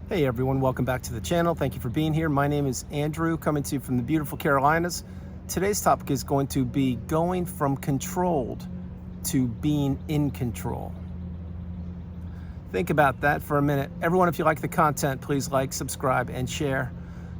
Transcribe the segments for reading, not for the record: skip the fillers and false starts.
Hey everyone, welcome back to the channel. Thank you for being here. My name is Andrew, coming to you from the beautiful Carolinas. Today's topic is going to be going from controlled to being in control. Think about that for a minute. Everyone, if you like the content, please like, subscribe, and share.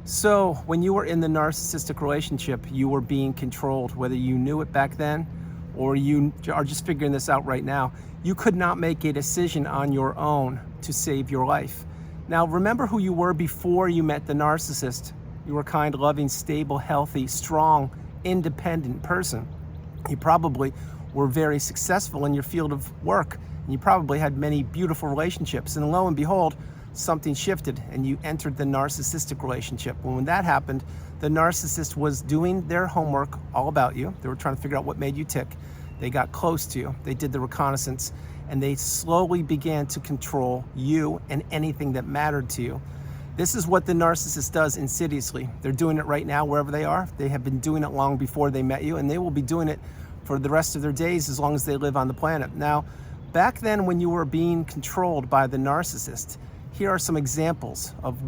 So when you were in the narcissistic relationship, you were being controlled, whether you knew it back then or you are just figuring this out right now. You could not make a decision on your own to save your life. Now, remember who you were before you met the narcissist. You were a kind, loving, stable, healthy, strong, independent person. You probably were very successful in your field of work, and you probably had many beautiful relationships. And lo and behold, something shifted, and you entered the narcissistic relationship. When that happened, the narcissist was doing their homework all about you. They were trying to figure out what made you tick. They got close to you. They did the reconnaissance, and they slowly began to control you and anything that mattered to you. This is what the narcissist does insidiously. They're doing it right now wherever they are. They have been doing it long before they met you, and they will be doing it for the rest of their days as long as they live on the planet. Now, back then when you were being controlled by the narcissist, here are some examples of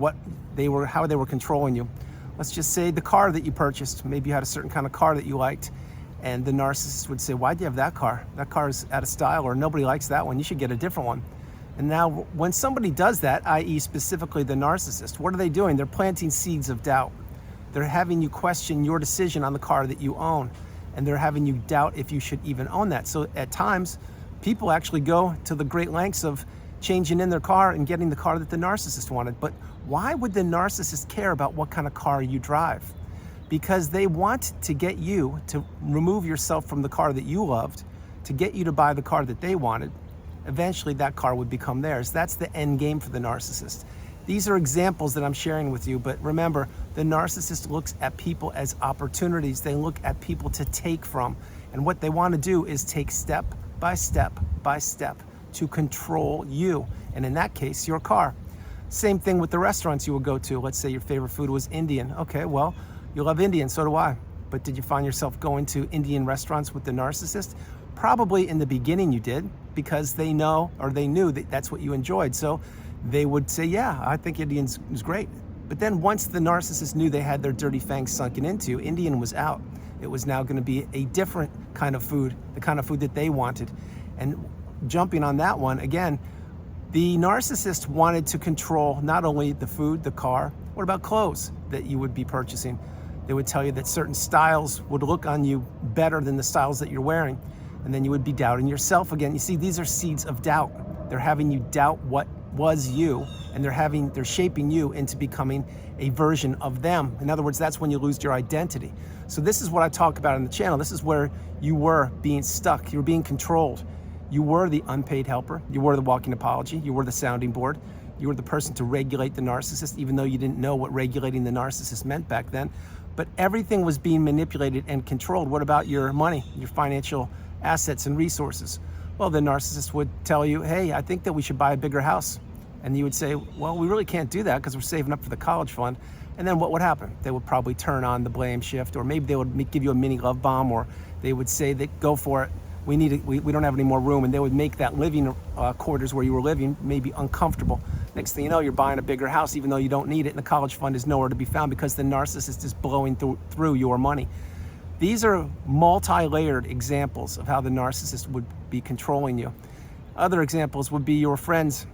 how they were controlling you. Let's just say the car that you purchased. Maybe you had a certain kind of car that you liked, and the narcissist would say, why do you have that car? That car is out of style, or nobody likes that one. You should get a different one. And now when somebody does that, i.e. specifically the narcissist, what are they doing? They're planting seeds of doubt. They're having you question your decision on the car that you own. And they're having you doubt if you should even own that. So at times, people actually go to the great lengths of changing in their car and getting the car that the narcissist wanted. But why would the narcissist care about what kind of car you drive? Because they want to get you to remove yourself from the car that you loved, to get you to buy the car that they wanted. Eventually that car would become theirs. That's the end game for the narcissist. These are examples that I'm sharing with you, but remember, the narcissist looks at people as opportunities. They look at people to take from. And what they want to do is take step by step by step to control you. And in that case, your car. Same thing with the restaurants you would go to. Let's say your favorite food was Indian. Okay, well, you love Indian, so do I. But did you find yourself going to Indian restaurants with the narcissist? Probably in the beginning you did, because they know, or they knew that that's what you enjoyed. So they would say, yeah, I think Indian is great. But then once the narcissist knew they had their dirty fangs sunken into, Indian was out. It was now going to be a different kind of food, the kind of food that they wanted. And jumping on that one, again, the narcissist wanted to control not only the food, the car, what about clothes that you would be purchasing? They would tell you that certain styles would look on you better than the styles that you're wearing. And then you would be doubting yourself again. You see, these are seeds of doubt. They're having you doubt what was you, and they're shaping you into becoming a version of them. In other words, that's when you lose your identity. So this is what I talk about on the channel. This is where you were being stuck. You were being controlled. You were the unpaid helper. You were the walking apology. You were the sounding board. You were the person to regulate the narcissist, even though you didn't know what regulating the narcissist meant back then. But everything was being manipulated and controlled. What about your money, your financial assets and resources? Well, the narcissist would tell you, hey, I think that we should buy a bigger house. And you would say, well, we really can't do that because we're saving up for the college fund. And then what would happen? They would probably turn on the blame shift, or maybe they would give you a mini love bomb, or they would say that go for it. We don't have any more room, and they would make that living quarters where you were living maybe uncomfortable. Next thing you know, you're buying a bigger house even though you don't need it, and the college fund is nowhere to be found because the narcissist is blowing through your money. These are multi-layered examples of how the narcissist would be controlling you. Other examples would be your friends.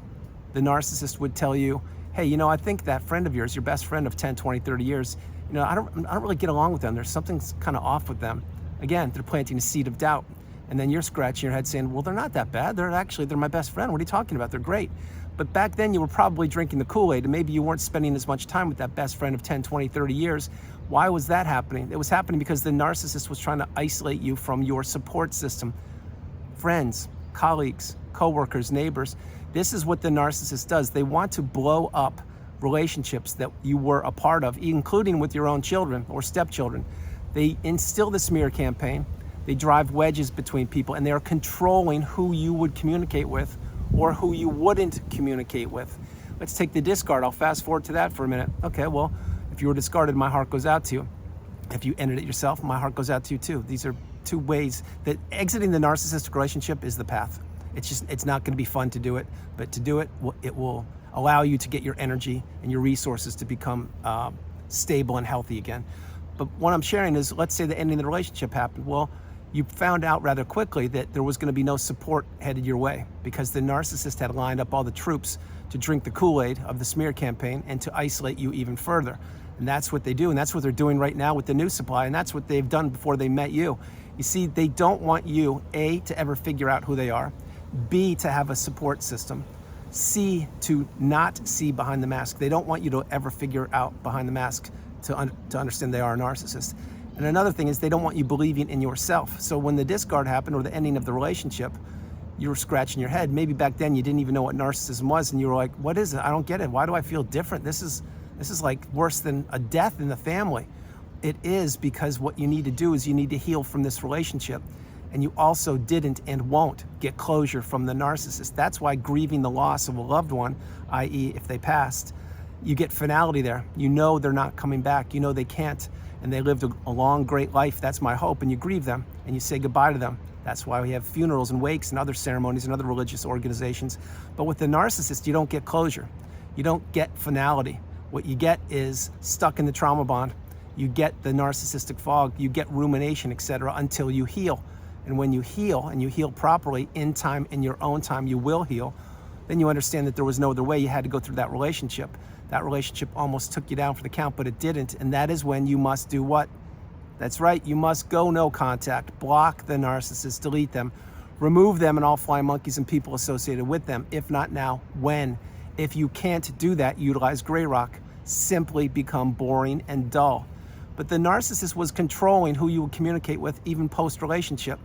The narcissist would tell you, hey, I think that friend of yours, your best friend of 10, 20, 30 years, I don't really get along with them. There's something kind of off with them. Again, they're planting a seed of doubt. And then you're scratching your head saying, well, they're not that bad. They're my best friend. What are you talking about? They're great. But back then you were probably drinking the Kool-Aid, and maybe you weren't spending as much time with that best friend of 10, 20, 30 years. Why was that happening? It was happening because the narcissist was trying to isolate you from your support system. Friends, colleagues, coworkers, neighbors. This is what the narcissist does. They want to blow up relationships that you were a part of, including with your own children or stepchildren. They instill the smear campaign. They drive wedges between people, and they are controlling who you would communicate with or who you wouldn't communicate with. Let's take the discard. I'll fast forward to that for a minute. Okay, well, if you were discarded, my heart goes out to you. If you ended it yourself, my heart goes out to you too. These are two ways that exiting the narcissistic relationship is the path. It's not going to be fun to do it, but to do it, it will allow you to get your energy and your resources to become stable and healthy again. But what I'm sharing is, let's say the ending of the relationship happened. Well, you found out rather quickly that there was going to be no support headed your way because the narcissist had lined up all the troops to drink the Kool-Aid of the smear campaign and to isolate you even further. And that's what they do, and that's what they're doing right now with the new supply, and that's what they've done before they met you. You see, they don't want you, A, to ever figure out who they are, B, to have a support system, C, to not see behind the mask. They don't want you to ever figure out behind the mask to understand they are a narcissist. And another thing is they don't want you believing in yourself. So when the discard happened or the ending of the relationship, you were scratching your head. Maybe back then you didn't even know what narcissism was, and you were like, what is it? I don't get it. Why do I feel different? This is like worse than a death in the family. It is because what you need to do is you need to heal from this relationship. And you also didn't and won't get closure from the narcissist. That's why grieving the loss of a loved one, i.e. if they passed, you get finality there. You know they're not coming back. You know they can't. And they lived a long, great life. That's my hope. And you grieve them and you say goodbye to them. That's why we have funerals and wakes and other ceremonies and other religious organizations. But with the narcissist, you don't get closure. You don't get finality. What you get is stuck in the trauma bond. You get the narcissistic fog. You get rumination, etc., until you heal. And when you heal, and you heal properly in time, in your own time, you will heal. Then you understand that there was no other way. You had to go through that relationship. That relationship almost took you down for the count, but it didn't. And that is when you must do what? That's right. You must go no contact, block the narcissist, delete them, remove them and all flying monkeys and people associated with them. If not now, when? If you can't do that, utilize gray rock. Simply become boring and dull. But the narcissist was controlling who you would communicate with even post-relationship.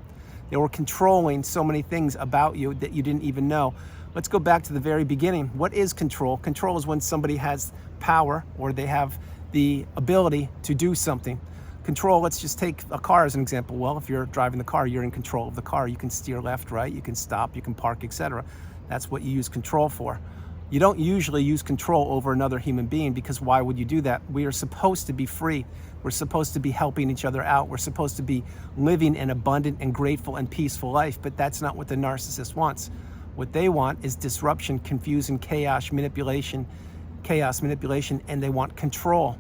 They were controlling so many things about you that you didn't even know. Let's go back to the very beginning. What is control? Control is when somebody has power or they have the ability to do something. Control, let's just take a car as an example. Well, if you're driving the car, you're in control of the car. You can steer left, right, you can stop, you can park, etc. That's what you use control for. You don't usually use control over another human being because why would you do that? We are supposed to be free. We're supposed to be helping each other out. We're supposed to be living an abundant and grateful and peaceful life, but that's not what the narcissist wants. What they want is disruption, confusion, chaos, manipulation, and they want control.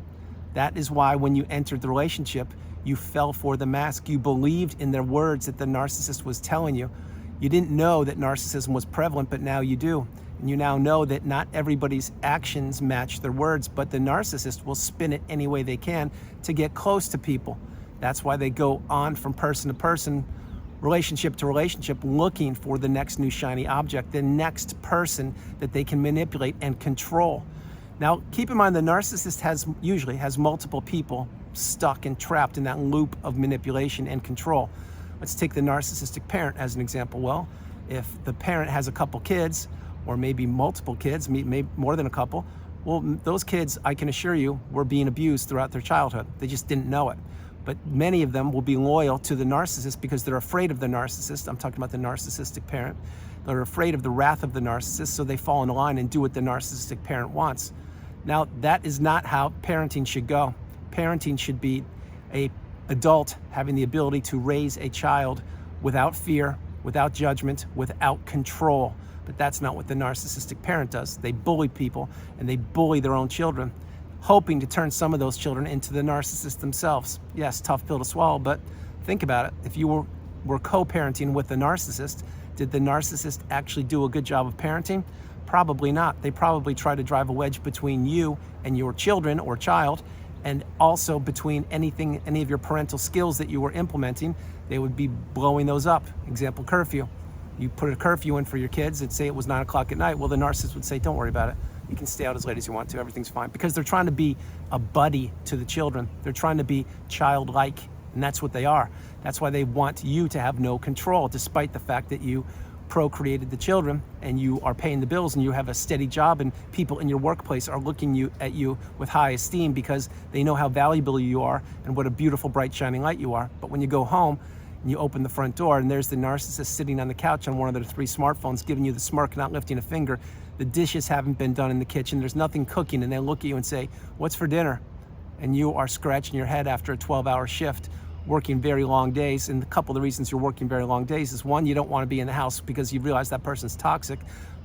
That is why when you entered the relationship, you fell for the mask. You believed in the words that the narcissist was telling you. You didn't know that narcissism was prevalent, but now you do. And you now know that not everybody's actions match their words, but the narcissist will spin it any way they can to get close to people. That's why they go on from person to person, relationship to relationship, looking for the next new shiny object, the next person that they can manipulate and control. Now, keep in mind the narcissist usually has multiple people stuck and trapped in that loop of manipulation and control. Let's take the narcissistic parent as an example. Well, if the parent has a couple kids, or maybe multiple kids, maybe more than a couple, well, those kids, I can assure you, were being abused throughout their childhood. They just didn't know it. But many of them will be loyal to the narcissist because they're afraid of the narcissist. I'm talking about the narcissistic parent. They're afraid of the wrath of the narcissist, so they fall in line and do what the narcissistic parent wants. Now, that is not how parenting should go. Parenting should be an adult having the ability to raise a child without fear, without judgment, without control. But that's not what the narcissistic parent does. They bully people and they bully their own children, hoping to turn some of those children into the narcissist themselves. Yes, tough pill to swallow, but think about it. If you were co-parenting with the narcissist, did the narcissist actually do a good job of parenting? Probably not. They probably try to drive a wedge between you and your children or child, and also between any of your parental skills that you were implementing. They would be blowing those up. Example, curfew. You put a curfew in for your kids and say it was 9 o'clock at night. Well, the narcissist would say, don't worry about it. You can stay out as late as you want to. Everything's fine. Because they're trying to be a buddy to the children. They're trying to be childlike, and that's what they are. That's why they want you to have no control, despite the fact that you procreated the children and you are paying the bills and you have a steady job and people in your workplace are looking at you with high esteem because they know how valuable you are and what a beautiful, bright, shining light you are. But when you go home, and you open the front door and there's the narcissist sitting on the couch on one of their 3 smartphones giving you the smirk, not lifting a finger. The dishes haven't been done in the kitchen. There's nothing cooking, and they look at you and say, what's for dinner? And you are scratching your head after a 12-hour shift, working very long days. And a couple of the reasons you're working very long days is, one, you don't want to be in the house because you realize that person's toxic.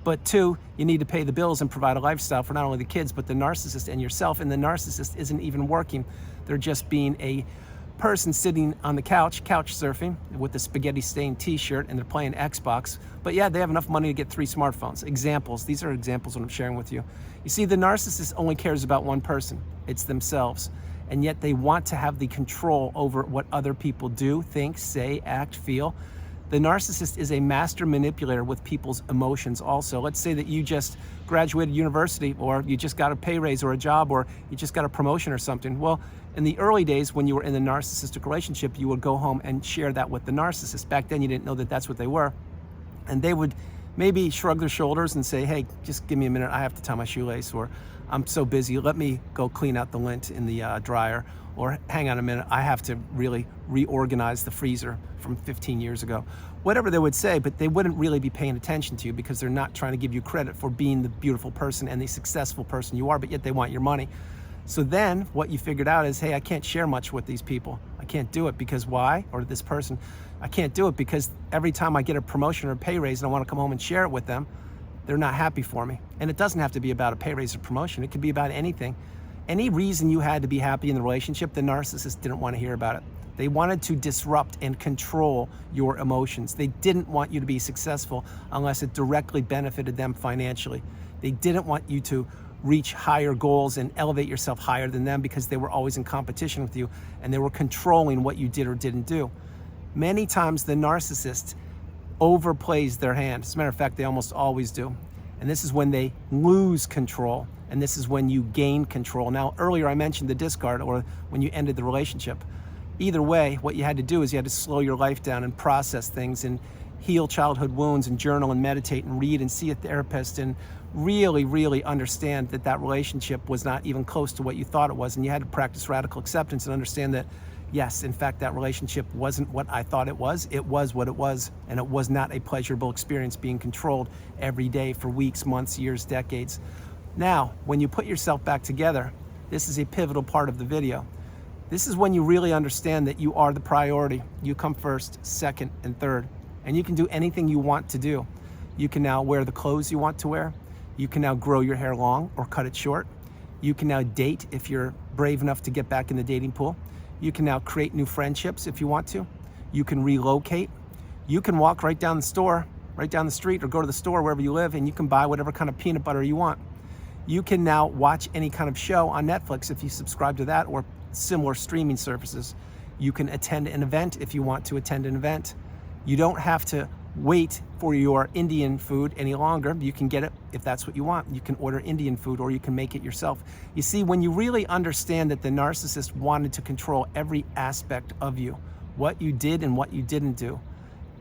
But two, you need to pay the bills and provide a lifestyle for not only the kids, but the narcissist and yourself. And the narcissist isn't even working. They're just being a person sitting on the couch surfing with a spaghetti stained t-shirt, and they're playing Xbox. But yeah, they have enough money to get 3 smartphones. Examples. These are examples what I'm sharing with you. You see, the narcissist only cares about one person. It's themselves. And yet they want to have the control over what other people do, think, say, act, feel. The narcissist is a master manipulator with people's emotions also. Let's say that you just graduated university, or you just got a pay raise or a job, or you just got a promotion or something. Well, in the early days when you were in the narcissistic relationship, you would go home and share that with the narcissist. Back then you didn't know that that's what they were. And they would maybe shrug their shoulders and say, hey, just give me a minute, I have to tie my shoelace, or I'm so busy, let me go clean out the lint in the dryer, or hang on a minute, I have to really reorganize the freezer from 15 years ago. Whatever they would say, but they wouldn't really be paying attention to you because they're not trying to give you credit for being the beautiful person and the successful person you are, but yet they want your money. So then what you figured out is, hey, I can't share much with these people. I can't do it because why? Or this person, I can't do it because every time I get a promotion or a pay raise and I want to come home and share it with them, they're not happy for me. And it doesn't have to be about a pay raise or promotion. It could be about anything. Any reason you had to be happy in the relationship, the narcissist didn't want to hear about it. They wanted to disrupt and control your emotions. They didn't want you to be successful unless it directly benefited them financially. They didn't want you to reach higher goals and elevate yourself higher than them because they were always in competition with you and they were controlling what you did or didn't do. Many times the narcissist overplays their hand. As a matter of fact, they almost always do. And this is when they lose control, and this is when you gain control. Now, earlier I mentioned the discard, or when you ended the relationship. Either way, what you had to do is you had to slow your life down and process things and heal childhood wounds and journal and meditate and read and see a therapist and really, really understand that that relationship was not even close to what you thought it was. And you had to practice radical acceptance and understand that, yes, in fact, that relationship wasn't what I thought it was. It was what it was, and it was not a pleasurable experience being controlled every day for weeks, months, years, decades. Now, when you put yourself back together, this is a pivotal part of the video. This is when you really understand that you are the priority. You come first, second, and third. And you can do anything you want to do. You can now wear the clothes you want to wear. You can now grow your hair long or cut it short. You can now date if you're brave enough to get back in the dating pool. You can now create new friendships if you want to. You can relocate. You can walk right down the store, right down the street, or go to the store wherever you live, and you can buy whatever kind of peanut butter you want. You can now watch any kind of show on Netflix if you subscribe to that, or similar streaming services. You can attend an event if you want to attend an event. You don't have to wait for your Indian food any longer. You can get it if that's what you want. You can order Indian food, or you can make it yourself. You see, when you really understand that the narcissist wanted to control every aspect of you, what you did and what you didn't do,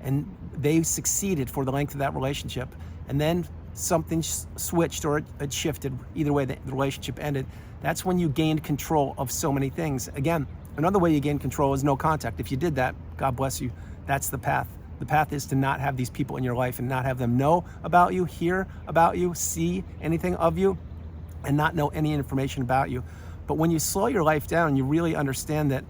and they succeeded for the length of that relationship, and then something switched or it shifted, either way the relationship ended, that's when you gained control of so many things. Again, another way you gain control is no contact. If you did that, God bless you, that's the path. The path is to not have these people in your life and not have them know about you, hear about you, see anything of you, and not know any information about you. But when you slow your life down, you really understand that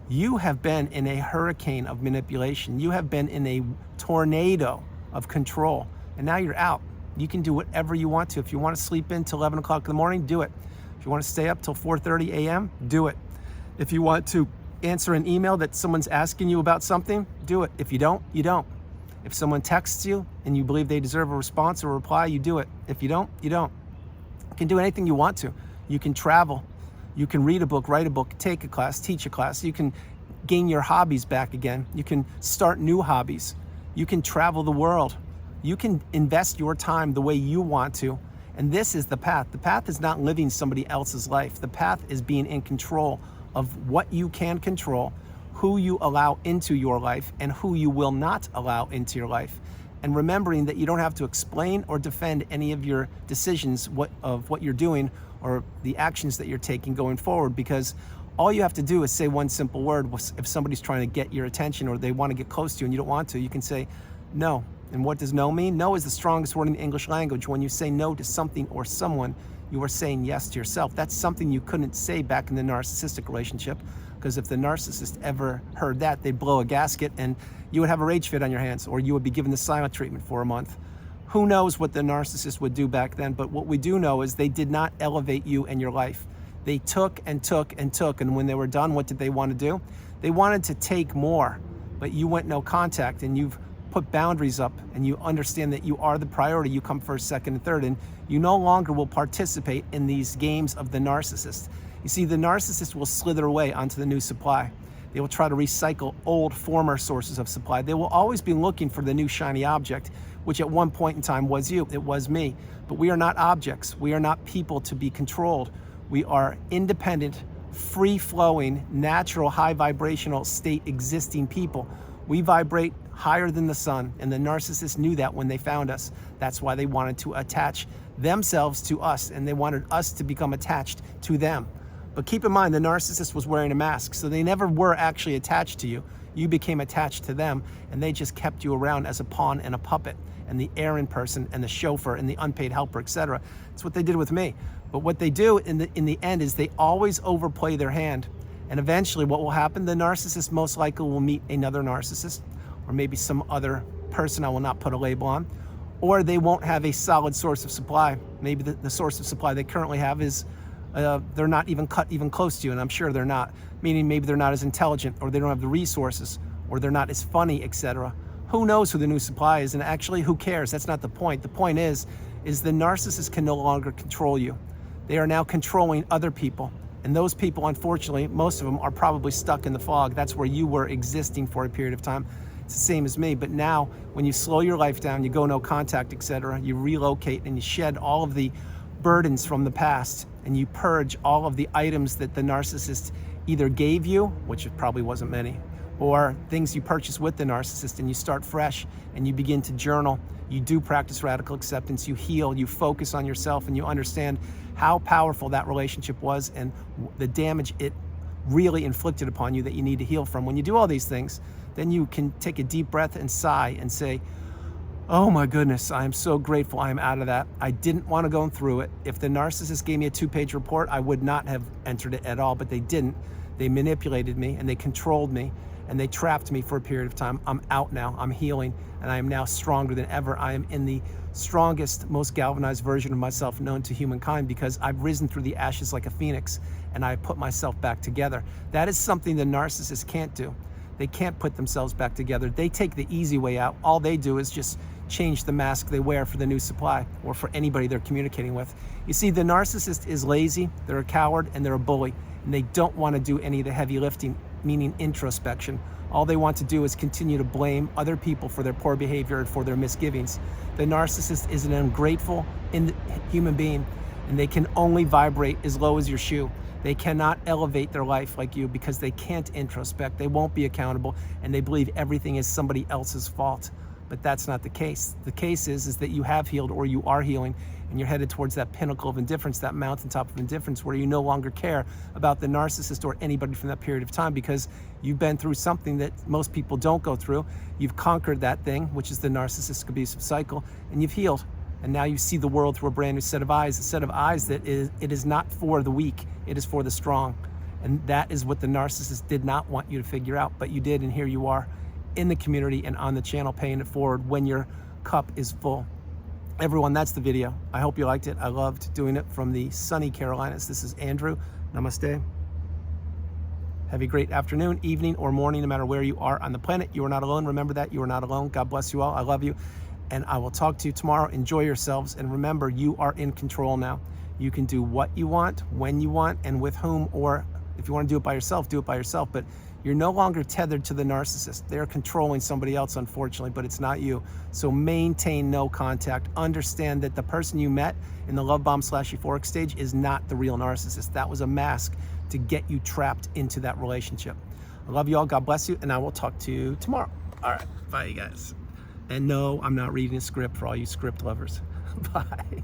you have been in a hurricane of manipulation. You have been in a tornado of control, and now you're out. You can do whatever you want to. If you want to sleep in till 11 o'clock in the morning, do it. If you want to stay up till 4:30 a.m., do it. If you want to answer an email that someone's asking you about something, do it. If you don't, you don't. If someone texts you and you believe they deserve a response or a reply, you do it. If you don't, you don't. You can do anything you want to. You can travel. You can read a book, write a book, take a class, teach a class. You can gain your hobbies back again. You can start new hobbies. You can travel the world. You can invest your time the way you want to. And this is the path. The path is not living somebody else's life. The path is being in control of what you can control, who you allow into your life, and who you will not allow into your life. And remembering that you don't have to explain or defend any of your decisions of what you're doing or the actions that you're taking going forward, because all you have to do is say one simple word. If somebody's trying to get your attention or they want to get close to you and you don't want to, you can say no. And what does no mean? No is the strongest word in the English language. When you say no to something or someone, you are saying yes to yourself. That's something you couldn't say back in the narcissistic relationship, because if the narcissist ever heard that, they'd blow a gasket and you would have a rage fit on your hands, or you would be given the silent treatment for a month. Who knows what the narcissist would do back then, but what we do know is they did not elevate you and your life. They took and took and took, and when they were done, what did they want to do? They wanted to take more, but you went no contact, and you've put boundaries up, and you understand that you are the priority. You come first, second, and third, and you no longer will participate in these games of the narcissist. You see, the narcissist will slither away onto the new supply. They will try to recycle old former sources of supply. They will always be looking for the new shiny object, which at one point in time was you, it was me. But we are not objects. We are not people to be controlled. We are independent, free-flowing, natural, high vibrational state existing people. We vibrate higher than the sun, and the narcissists knew that when they found us. That's why they wanted to attach themselves to us, and they wanted us to become attached to them. But keep in mind, the narcissist was wearing a mask, so they never were actually attached to you. You became attached to them, and they just kept you around as a pawn and a puppet, and the errand person and the chauffeur and the unpaid helper, etc. That's what they did with me. But what they do in the end is they always overplay their hand. And eventually what will happen, the narcissist most likely will meet another narcissist, or maybe some other person I will not put a label on, or they won't have a solid source of supply. Maybe the source of supply they currently have is they're not even cut even close to you, and I'm sure they're not, meaning maybe they're not as intelligent, or they don't have the resources, or they're not as funny, etc. Who knows who the new supply is, and actually who cares? That's not the point. The point is the narcissist can no longer control you. They are now controlling other people. And those people, unfortunately, most of them are probably stuck in the fog. That's where you were existing for a period of time. It's the same as me. But now, when you slow your life down, you go no contact, etc., you relocate and you shed all of the burdens from the past, and you purge all of the items that the narcissist either gave you, which it probably wasn't many, or things you purchase with the narcissist, and you start fresh and you begin to journal. You do practice radical acceptance, you heal, you focus on yourself, and you understand how powerful that relationship was and the damage it really inflicted upon you that you need to heal from. When you do all these things, then you can take a deep breath and sigh and say, oh my goodness, I am so grateful I am out of that. I didn't want to go through it. If the narcissist gave me a 2-page report, I would not have entered it at all, but they didn't. They manipulated me and they controlled me and they trapped me for a period of time. I'm out now, I'm healing, and I am now stronger than ever. I am in the strongest, most galvanized version of myself known to humankind, because I've risen through the ashes like a phoenix and I put myself back together. That is something the narcissist can't do. They can't put themselves back together. They take the easy way out. All they do is just change the mask they wear for the new supply, or for anybody they're communicating with. You see, the narcissist is lazy, they're a coward, and they're a bully, and they don't want to do any of the heavy lifting, meaning introspection. All they want to do is continue to blame other people for their poor behavior and for their misgivings. The narcissist is an ungrateful human being, and they can only vibrate as low as your shoe. They cannot elevate their life like you because they can't introspect, they won't be accountable, and they believe everything is somebody else's fault. But that's not the case. The case is that you have healed, or you are healing, and you're headed towards that pinnacle of indifference, that mountaintop of indifference, where you no longer care about the narcissist or anybody from that period of time, because you've been through something that most people don't go through. You've conquered that thing, which is the narcissistic abusive cycle, and you've healed. And now you see the world through a brand new set of eyes, a set of eyes that it is not for the weak, it is for the strong. And that is what the narcissist did not want you to figure out, but you did, and here you are in the community and on the channel paying it forward when your cup is full. Everyone, that's the video. I hope you liked it. I loved doing it from the sunny Carolinas. This is Andrew. Namaste. Have a great afternoon, evening, or morning, no matter where you are on the planet. You are not alone. Remember that. You are not alone. God bless you all. I love you. And I will talk to you tomorrow. Enjoy yourselves. And remember, you are in control now. You can do what you want, when you want, and with whom, or if you want to do it by yourself, do it by yourself. But you're no longer tethered to the narcissist. They're controlling somebody else, unfortunately, but it's not you. So maintain no contact. Understand that the person you met in the love bomb / euphoric stage is not the real narcissist. That was a mask to get you trapped into that relationship. I love you all. God bless you. And I will talk to you tomorrow. All right. Bye, you guys. And no, I'm not reading a script for all you script lovers. Bye.